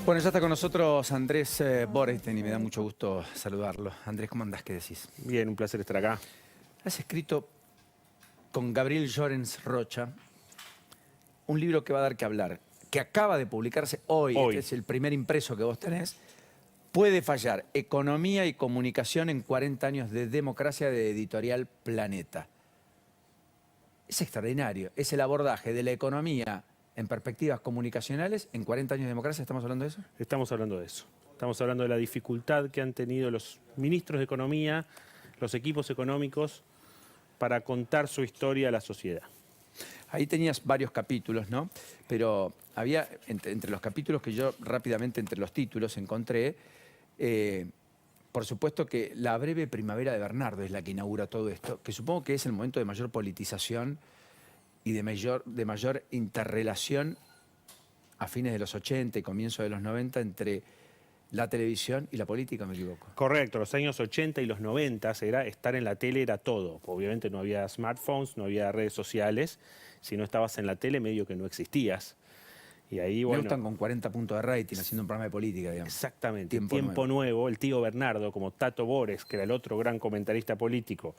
Bueno, ya está con nosotros Andrés Borestein y me da mucho gusto saludarlo. Andrés, ¿cómo andás? ¿Qué decís? Bien, un placer estar acá. Has escrito con Gabriel Llorens Rocha un libro que va a dar que hablar, que acaba de publicarse hoy. Hoy. Este es el primer impreso que vos tenés. Puede fallar economía y comunicación en 40 años de democracia, de Editorial Planeta. Es extraordinario. Es el abordaje de la economía en perspectivas comunicacionales en 40 años de democracia. ¿Estamos hablando de eso? Estamos hablando de eso. Estamos hablando de la dificultad que han tenido los ministros de Economía, los equipos económicos, para contar su historia a la sociedad. Ahí tenías varios capítulos, ¿no? Pero había, entre los capítulos que yo rápidamente, entre los títulos, encontré, por supuesto que la breve primavera de Bernardo es la que inaugura todo esto, que supongo que es el momento de mayor politización y de mayor interrelación a fines de los 80 y comienzo de los 90 entre la televisión y la política, ¿me equivoco? Correcto, los años 80 y los 90 estar en la tele era todo. Obviamente no había smartphones, no había redes sociales. Si no estabas en la tele, medio que no existías. Y ahí, bueno, Neustan con 40 puntos de rating haciendo un programa de política, digamos. exactamente, Tiempo nuevo. El tío Bernardo, como Tato Bores, que era el otro gran comentarista político,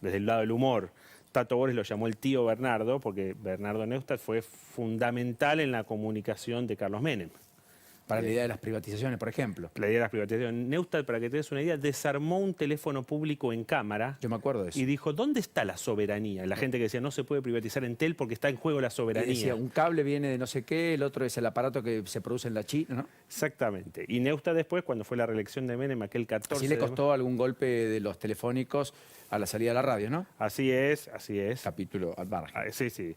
desde el lado del humor. Tato Bores lo llamó el tío Bernardo porque Bernardo Neustadt fue fundamental en la comunicación de Carlos Menem. Para la idea de las privatizaciones, por ejemplo. La idea de las privatizaciones. Neustadt, para que te des una idea, desarmó un teléfono público en cámara. Yo me acuerdo de eso. Y dijo, ¿dónde está la soberanía? La gente que decía, no se puede privatizar Entel porque está en juego la soberanía. Y decía, un cable viene de no sé qué, el otro es el aparato que se produce en la China, ¿no? Exactamente. Y Neustadt después, cuando fue la reelección de Menem, aquel 14... Así le costó algún golpe de los telefónicos a la salida de la radio, ¿no? Así es, así es. Capítulo al margen. Sí, sí.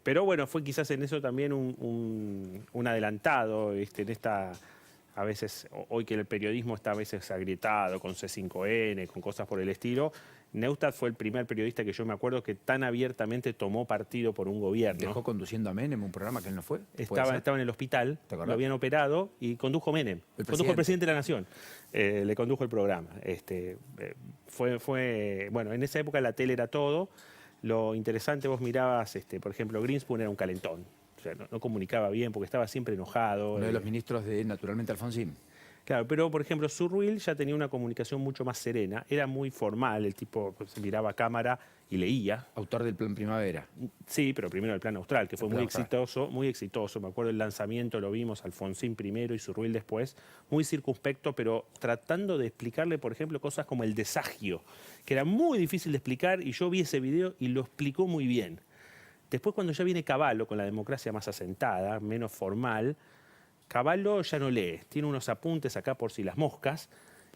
Pero bueno, fue quizás en eso también un adelantado, en esta... A veces, hoy que el periodismo está a veces agrietado con C5N, con cosas por el estilo, Neustadt fue el primer periodista que yo me acuerdo que tan abiertamente tomó partido por un gobierno. Dejó conduciendo a Menem un programa que él no fue. Estaba en el hospital, lo habían operado y condujo Menem. Condujo el presidente de la Nación. Le condujo el programa. Bueno, en esa época la tele era todo. Lo interesante, vos mirabas, por ejemplo, Greenspoon era un calentón. O sea, no comunicaba bien porque estaba siempre enojado. Uno de los ministros de, naturalmente, Alfonsín. Claro, pero por ejemplo, Zurruil ya tenía una comunicación mucho más serena. Era muy formal, el tipo se miraba a cámara y leía. Autor del Plan Primavera. Sí, pero primero el Plan Austral, que fue muy exitoso. Me acuerdo el lanzamiento, lo vimos, Alfonsín primero y Zurruil después. Muy circunspecto, pero tratando de explicarle, por ejemplo, cosas como el desagio, que era muy difícil de explicar y yo vi ese video y lo explicó muy bien. Después, cuando ya viene Cavallo, con la democracia más asentada, menos formal, Cavallo ya no lee, tiene unos apuntes acá por si las moscas,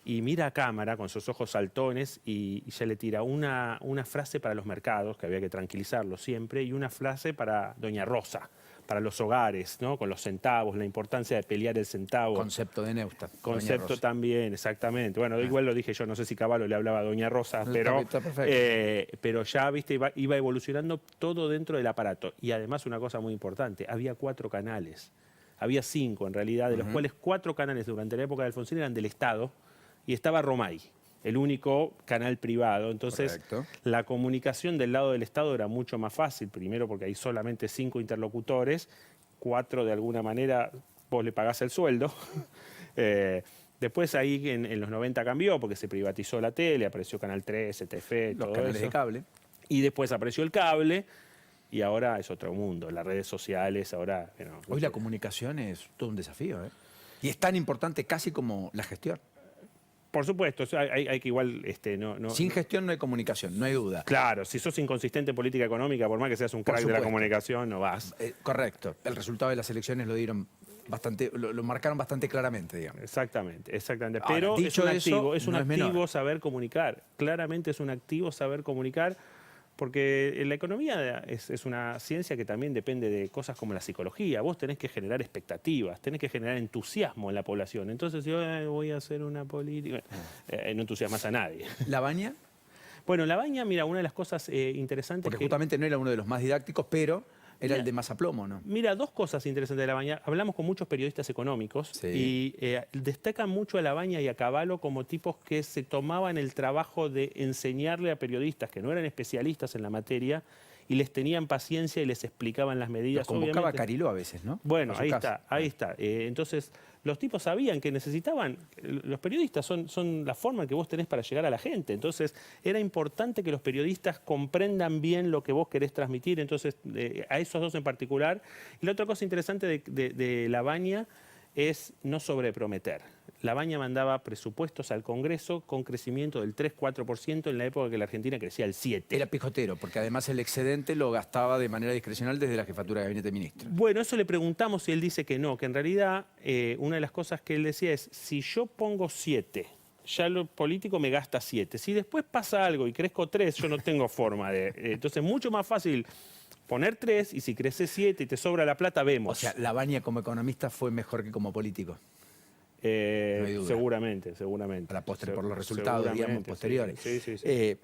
y mira a cámara con sus ojos saltones y ya le tira una frase para los mercados, que había que tranquilizarlos siempre, y una frase para Doña Rosa, para los hogares, ¿no? Con los centavos, la importancia de pelear el centavo. Concepto de Neustadt. Concepto también, exactamente. Bueno, igual lo dije yo, no sé si Cavallo le hablaba a Doña Rosa, pero ya, viste, iba evolucionando todo dentro del aparato. Y además una cosa muy importante, había 4 canales. Había 5 en realidad, de los cuales 4 canales durante la época de Alfonsín eran del Estado y estaba Romay, el único canal privado. Entonces, la comunicación del lado del Estado era mucho más fácil, primero porque hay solamente 5 interlocutores, 4 de alguna manera vos le pagás el sueldo. Después ahí en los 90 cambió porque se privatizó la tele, apareció Canal 13, Telefe, los canales de cable. Y después apareció el cable. Y ahora es otro mundo, las redes sociales, ahora... Hoy la comunicación es todo un desafío, ¿eh? Y es tan importante casi como la gestión. Por supuesto, hay que igual... Sin gestión no hay comunicación, no hay duda. Claro, si sos inconsistente en política económica, por más que seas un crack de la comunicación, no vas. Correcto. El resultado de las elecciones lo dieron bastante, lo marcaron bastante claramente, digamos. Exactamente. Ahora, pero dicho es un activo saber comunicar. Claramente es un activo saber comunicar. Porque la economía es una ciencia que también depende de cosas como la psicología. Vos tenés que generar expectativas, tenés que generar entusiasmo en la población. Entonces, si yo voy a hacer una política, no entusiasmas a nadie. ¿La Baña? Bueno, La Baña, mira, una de las cosas interesantes... Porque justamente no era uno de los más didácticos, pero... Era el de más aplomo, ¿no? Mira, 2 cosas interesantes de La Baña. Hablamos con muchos periodistas económicos y destacan mucho a La Baña y a Cavallo como tipos que se tomaban el trabajo de enseñarle a periodistas que no eran especialistas en la materia y les tenían paciencia y les explicaban las medidas. Los convocaba Cariló a veces, ¿no? Bueno, ahí está. Entonces, los tipos sabían que necesitaban, los periodistas son la forma que vos tenés para llegar a la gente. Entonces, era importante que los periodistas comprendan bien lo que vos querés transmitir. Entonces, a esos dos en particular. Y la otra cosa interesante de Labaña es no sobreprometer. Labaña mandaba presupuestos al Congreso con crecimiento del 3-4% en la época que la Argentina crecía al 7%. Era pijotero, porque además el excedente lo gastaba de manera discrecional desde la jefatura de gabinete de ministros. Bueno, eso le preguntamos y él dice que no, que en realidad una de las cosas que él decía es, si yo pongo 7, ya lo político me gasta 7. Si después pasa algo y crezco 3, yo no tengo forma de... entonces es mucho más fácil poner 3 y si creces 7 y te sobra la plata, vemos. O sea, Labaña como economista fue mejor que como político. No hay duda. Seguramente. A la postre, por los resultados, digamos, posteriores. Sí.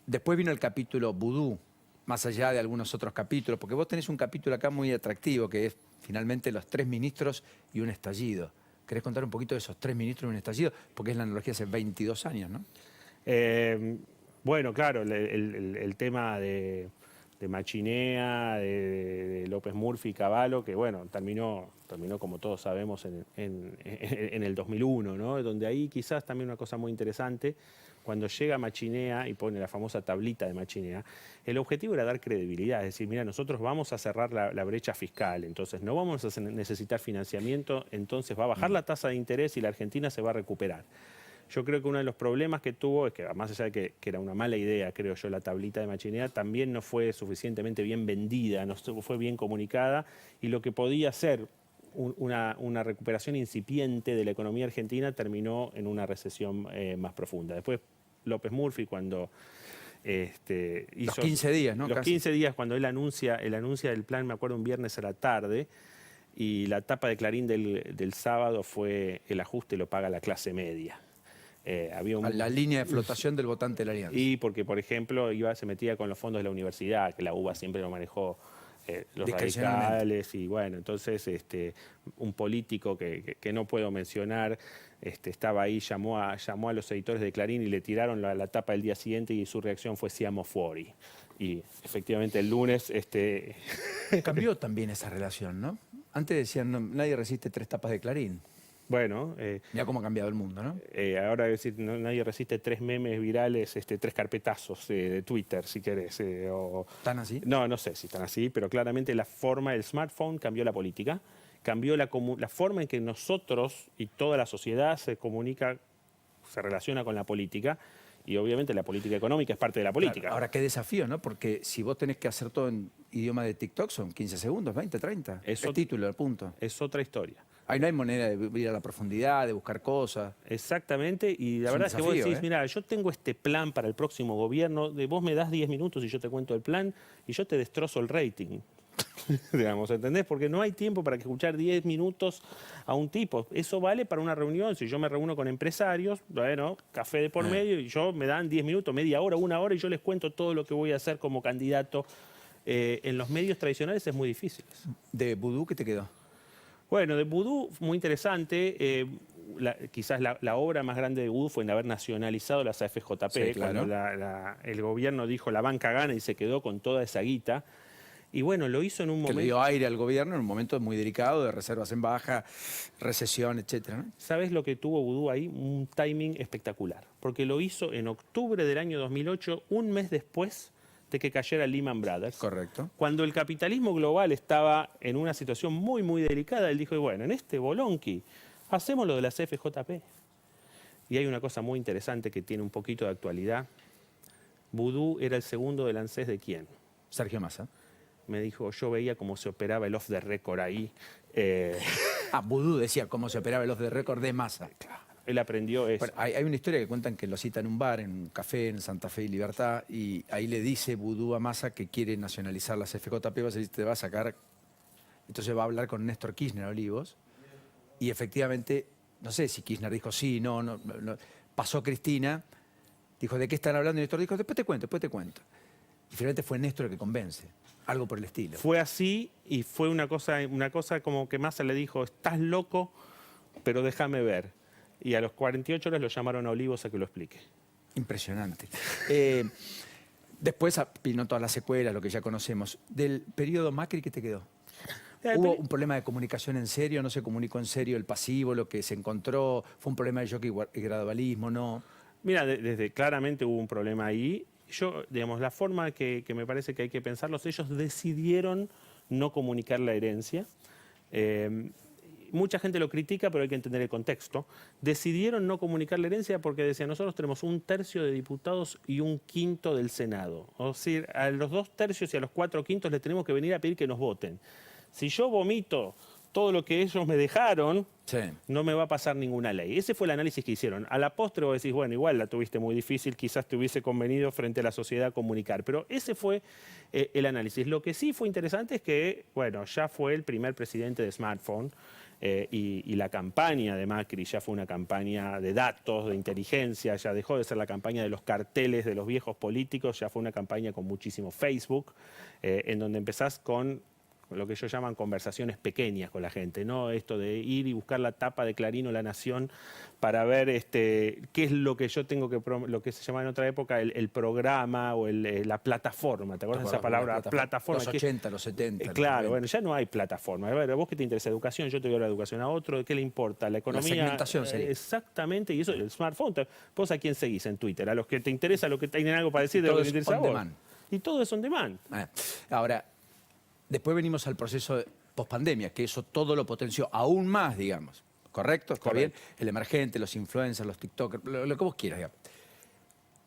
Después vino el capítulo Vudú, más allá de algunos otros capítulos, porque vos tenés un capítulo acá muy atractivo, que es finalmente los 3 ministros y un estallido. ¿Querés contar un poquito de esos 3 ministros y un estallido? Porque es la analogía hace 22 años, ¿no? Bueno, claro, el tema de Machinea, de López Murphy y Cavallo, que bueno, terminó como todos sabemos en el 2001, ¿no? Donde ahí quizás también una cosa muy interesante, cuando llega Machinea y pone la famosa tablita de Machinea, el objetivo era dar credibilidad, es decir, mira, nosotros vamos a cerrar la brecha fiscal, entonces no vamos a necesitar financiamiento, entonces va a bajar la tasa de interés y la Argentina se va a recuperar. Yo creo que uno de los problemas que tuvo es que, más allá de que era una mala idea, creo yo, la tablita de Machinea, también no fue suficientemente bien vendida, no fue bien comunicada, y lo que podía ser una recuperación incipiente de la economía argentina terminó en una recesión más profunda. Después López Murphy, cuando hizo... Los 15 días, ¿no? Los 15 días, cuando él anuncia el plan, me acuerdo, un viernes a la tarde, y la tapa de Clarín del sábado fue el ajuste lo paga la clase media. Había la línea de flotación del votante de la Alianza. Y porque, por ejemplo, se metía con los fondos de la universidad, que la UBA siempre lo manejó los radicales, y bueno, entonces un político que no puedo mencionar estaba ahí, llamó a los editores de Clarín y le tiraron la tapa el día siguiente y su reacción fue Siamo fuori. Y efectivamente el lunes... Cambió también esa relación, ¿no? Antes decían, no, nadie resiste 3 tapas de Clarín. Bueno, mira cómo ha cambiado el mundo, ¿no? Ahora decir, nadie resiste 3 memes virales, 3 carpetazos de Twitter, si querés. ¿Están así? No sé si están así, pero claramente la forma, el smartphone cambió la política, cambió la forma en que nosotros y toda la sociedad se comunica, se relaciona con la política, y obviamente la política económica es parte de la política. Claro, ahora, qué desafío, ¿no? Porque si vos tenés que hacer todo en idioma de TikTok, son 15 segundos, 20, 30. Es título, el punto. Es otra historia. Ahí no hay manera de ir a la profundidad, de buscar cosas. Exactamente, y la verdad es que vos decís, mira, yo tengo este plan para el próximo gobierno, vos me das 10 minutos y yo te cuento el plan y yo te destrozo el rating. Digamos, ¿entendés? Porque no hay tiempo para escuchar 10 minutos a un tipo. Eso vale para una reunión. Si yo me reúno con empresarios, bueno, café de por medio, y me dan 10 minutos, media hora, 1 hora, y yo les cuento todo lo que voy a hacer como candidato. En los medios tradicionales es muy difícil. ¿De Vudú qué te quedó? Bueno, de Vudú, muy interesante. Quizás la obra más grande de Vudú fue en haber nacionalizado las AFJP. Sí, claro. Cuando el gobierno dijo la banca gana y se quedó con toda esa guita. Y bueno, lo hizo en un momento... Que le dio aire al gobierno en un momento muy delicado, de reservas en baja, recesión, etcétera, ¿no? ¿Sabes lo que tuvo Vudú ahí? Un timing espectacular. Porque lo hizo en octubre del año 2008, un mes después de que cayera Lehman Brothers. Correcto. Cuando el capitalismo global estaba en una situación muy, muy delicada, él dijo, bueno, en este bolonqui, hacemos lo de las FJP. Y hay una cosa muy interesante que tiene un poquito de actualidad. Vudú era el segundo del ANSES de ¿quién? Sergio Massa. Me dijo, yo veía cómo se operaba el off the record ahí. Vudú decía cómo se operaba el off the record de Massa. Claro. Él aprendió eso. Bueno, hay una historia que cuentan que lo cita en un bar, en un café en Santa Fe y Libertad, y ahí le dice Vudú a Massa que quiere nacionalizar las FJP, va a decir, te va a sacar. Entonces va a hablar con Néstor Kirchner Olivos, y efectivamente, no sé si Kirchner dijo sí, no. Pasó Cristina, dijo, ¿de qué están hablando? Y Néstor dijo, después te cuento. Y finalmente fue Néstor el que convence. Algo por el estilo. Fue así, y fue una cosa como que Massa le dijo, estás loco, pero déjame ver. Y a los 48 horas lo llamaron a Olivos a que lo explique. Impresionante. Después vino todas las secuelas, lo que ya conocemos. Del periodo Macri, ¿qué te quedó? ¿Hubo un problema de comunicación en serio? ¿No se comunicó en serio el pasivo, lo que se encontró? ¿Fue un problema de jockey y gradualismo? ¿No? Mira, desde claramente hubo un problema ahí. Yo, digamos, la forma que me parece que hay que pensarlos, ellos decidieron no comunicar la herencia. Mucha gente lo critica, pero hay que entender el contexto. Decidieron no comunicar la herencia porque decían, nosotros tenemos 1/3 de diputados y 1/5 del Senado. O sea, a los 2/3 y a los 4/5 les tenemos que venir a pedir que nos voten. Si yo vomito todo lo que ellos me dejaron, sí, no me va a pasar ninguna ley. Ese fue el análisis que hicieron. A la postre vos decís, bueno, igual la tuviste muy difícil, quizás te hubiese convenido frente a la sociedad comunicar. Pero ese fue el análisis. Lo que sí fue interesante es que, bueno, ya fue el primer presidente de smartphone. Y la campaña de Macri ya fue una campaña de datos, de inteligencia, ya dejó de ser la campaña de los carteles de los viejos políticos, ya fue una campaña con muchísimo Facebook, en donde empezás con lo que ellos llaman conversaciones pequeñas con la gente, ¿no? Esto de ir y buscar la tapa de Clarín o La Nación para ver qué es lo que yo tengo que, lo que se llamaba en otra época el programa o la plataforma. ¿Te acuerdas de esa palabra? Plataforma. Los 80, los 70. Claro, bueno, ya no hay plataforma. A ver, ¿a vos qué te interesa? Educación, yo te doy la educación a otro. ¿Qué le importa? La economía. La segmentación sería. Exactamente, y eso, el smartphone. ¿Vos a quién seguís en Twitter? A los que te interesa, a los que tienen algo para decir de lo que te interesa a vos. Y todo es on demand. Ahora, después venimos al proceso de pospandemia, que eso todo lo potenció aún más, digamos. ¿Correcto? ¿Está bien? El emergente, los influencers, los TikTokers, lo que vos quieras, digamos.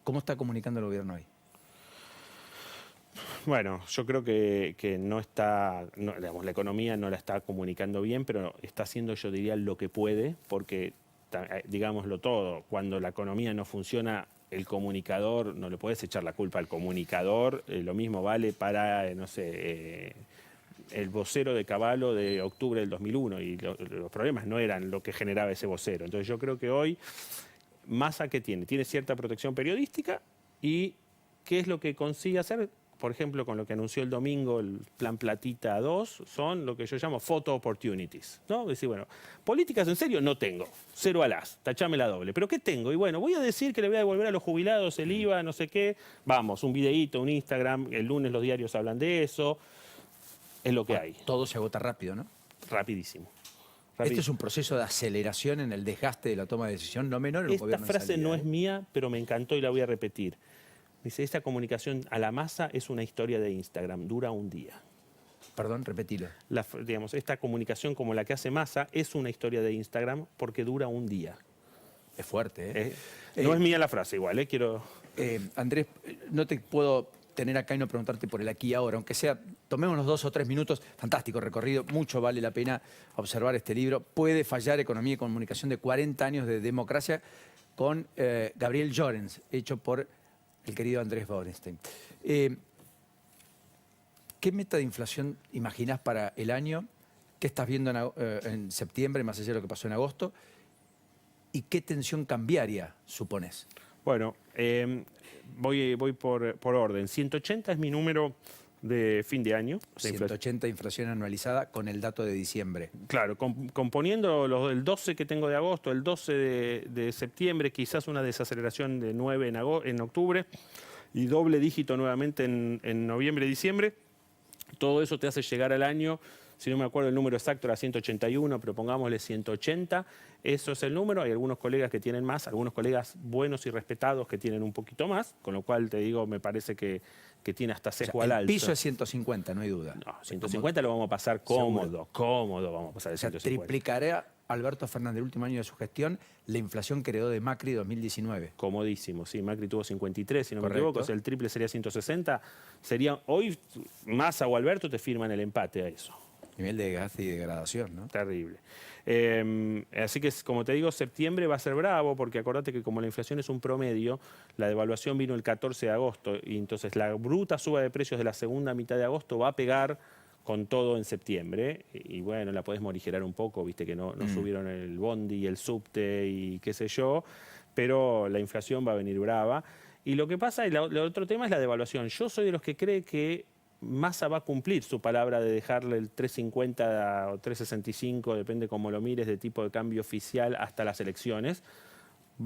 ¿Cómo está comunicando el gobierno hoy? Bueno, yo creo que no está, digamos, la economía no la está comunicando bien, pero está haciendo, yo diría, lo que puede, porque, digámoslo todo, cuando la economía no funciona, el comunicador, no le puedes echar la culpa al comunicador, lo mismo vale para, no sé, el vocero de Cavallo de octubre del 2001, y los problemas no eran lo que generaba ese vocero. Entonces yo creo que hoy, Massa, ¿qué tiene? Tiene cierta protección periodística, y ¿qué es lo que consigue hacer? Por ejemplo, con lo que anunció el domingo el Plan Platita 2, son lo que yo llamo photo opportunities, ¿no? Decir, bueno, políticas en serio no tengo, 0 alás, tachame la doble. ¿Pero qué tengo? Y bueno, voy a decir que le voy a devolver a los jubilados el IVA, no sé qué. Vamos, un videíto, un Instagram, el lunes los diarios hablan de eso. Es lo que hay. Todo se agota rápido, ¿no? Rapidísimo. Este es un proceso de aceleración en el desgaste de la toma de decisión, no menor en un gobierno. Esta frase no es mía, pero me encantó y la voy a repetir. Dice, esta comunicación a la masa es una historia de Instagram, dura un día. Perdón, repetilo. Digamos, esta comunicación como la que hace Massa es una historia de Instagram porque dura un día. Es fuerte, ¿eh? No es mía la frase igual, quiero... Andrés, no te puedo tener acá y no preguntarte por el aquí y ahora, aunque sea, tomémonos 2 o 3 minutos, fantástico recorrido, mucho vale la pena observar este libro. Puede fallar Economía y Comunicación de 40 años de democracia con Gabriel Llorens, hecho por el querido Andrés Borenstein. ¿Qué meta de inflación imaginás para el año? ¿Qué estás viendo en septiembre, más allá de lo que pasó en agosto? ¿Y qué tensión cambiaria supones? Bueno, voy por orden. 180 es mi número de fin de año. 180 inflación anualizada con el dato de diciembre. Claro, componiendo el 12 que tengo de agosto, el 12 de septiembre, quizás una desaceleración de 9 en octubre y doble dígito nuevamente en noviembre, diciembre. Todo eso te hace llegar al año, si no me acuerdo el número exacto, era 181, pero pongámosle 180. Eso es el número. Hay algunos colegas que tienen más, algunos colegas buenos y respetados que tienen un poquito más, con lo cual te digo, me parece que tiene hasta sesgo al alza. El piso es 150, no hay duda. No, 150 lo vamos a pasar cómodo, cómodo vamos a pasar de 150. Triplicará Alberto Fernández el último año de su gestión la inflación que heredó de Macri 2019. Comodísimo, sí, Macri tuvo 53, si no me equivoco, el triple sería 160. Hoy Massa o Alberto te firman el empate a eso. Nivel de desgaste y degradación, ¿no? Terrible. Así que, como te digo, septiembre va a ser bravo, porque acordate que como la inflación es un promedio, la devaluación vino el 14 de agosto, y entonces la bruta suba de precios de la segunda mitad de agosto va a pegar con todo en septiembre, y bueno, la podés morigerar un poco, viste que no subieron el bondi y el subte y qué sé yo, pero la inflación va a venir brava. Y lo que pasa, y el otro tema es la devaluación. Yo soy de los que cree que Massa va a cumplir su palabra de dejarle el 3.50 o 3.65, depende cómo lo mires, de tipo de cambio oficial hasta las elecciones.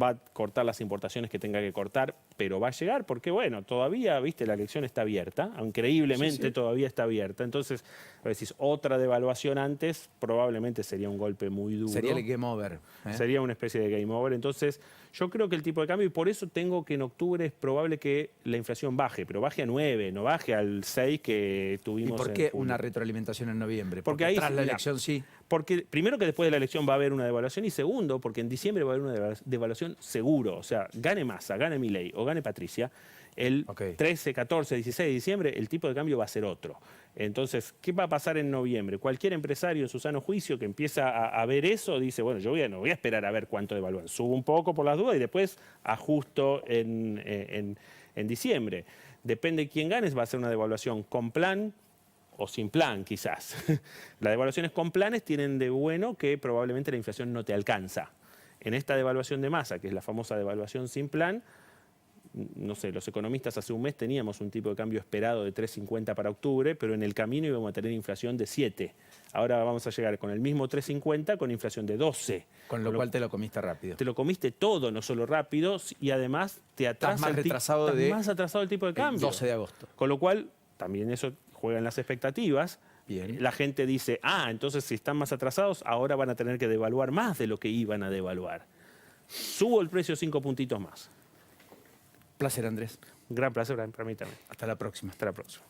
Va a cortar las importaciones que tenga que cortar. pero va a llegar porque, bueno, todavía, viste, la elección está abierta, increíblemente todavía está abierta. Entonces, a ver, si es otra devaluación antes, probablemente sería un golpe muy duro. Sería el game over. Sería una especie de game over. Entonces, yo creo que el tipo de cambio, y por eso tengo que en octubre es probable que la inflación baje, pero baje a 9, no baje al 6 que tuvimos. ¿Y por qué una retroalimentación en noviembre? Porque ahí tras la elección sí. Porque primero que después de la elección va a haber una devaluación y segundo, porque en diciembre va a haber una devaluación seguro. O sea, gane Massa, gane Milei o gane Patricia, el 13, 14, 16 de diciembre el tipo de cambio va a ser otro. Entonces, ¿qué va a pasar en noviembre? Cualquier empresario en su sano juicio que empieza a ver eso dice, bueno, yo no voy a esperar a ver cuánto devalúan. Subo un poco por las dudas y después ajusto en diciembre. Depende de quién ganes, va a ser una devaluación con plan o sin plan, quizás. Las devaluaciones con planes tienen de bueno que probablemente la inflación no te alcanza. En esta devaluación de masa, que es la famosa devaluación sin plan, no sé, los economistas hace un mes teníamos un tipo de cambio esperado de 3,50 para octubre, pero en el camino íbamos a tener inflación de 7. Ahora vamos a llegar con el mismo 3,50 con inflación de 12. Con lo cual te lo comiste rápido. Te lo comiste todo, no solo rápido, y además te atrasa. Estás más atrasado el tipo de cambio. El 12 de agosto. Con lo cual, también eso juega en las expectativas. Bien. La gente dice, entonces si están más atrasados, ahora van a tener que devaluar más de lo que iban a devaluar. Subo el precio 5 puntitos más. Placer, Andrés. Un gran placer para mí también. Hasta la próxima. Hasta la próxima.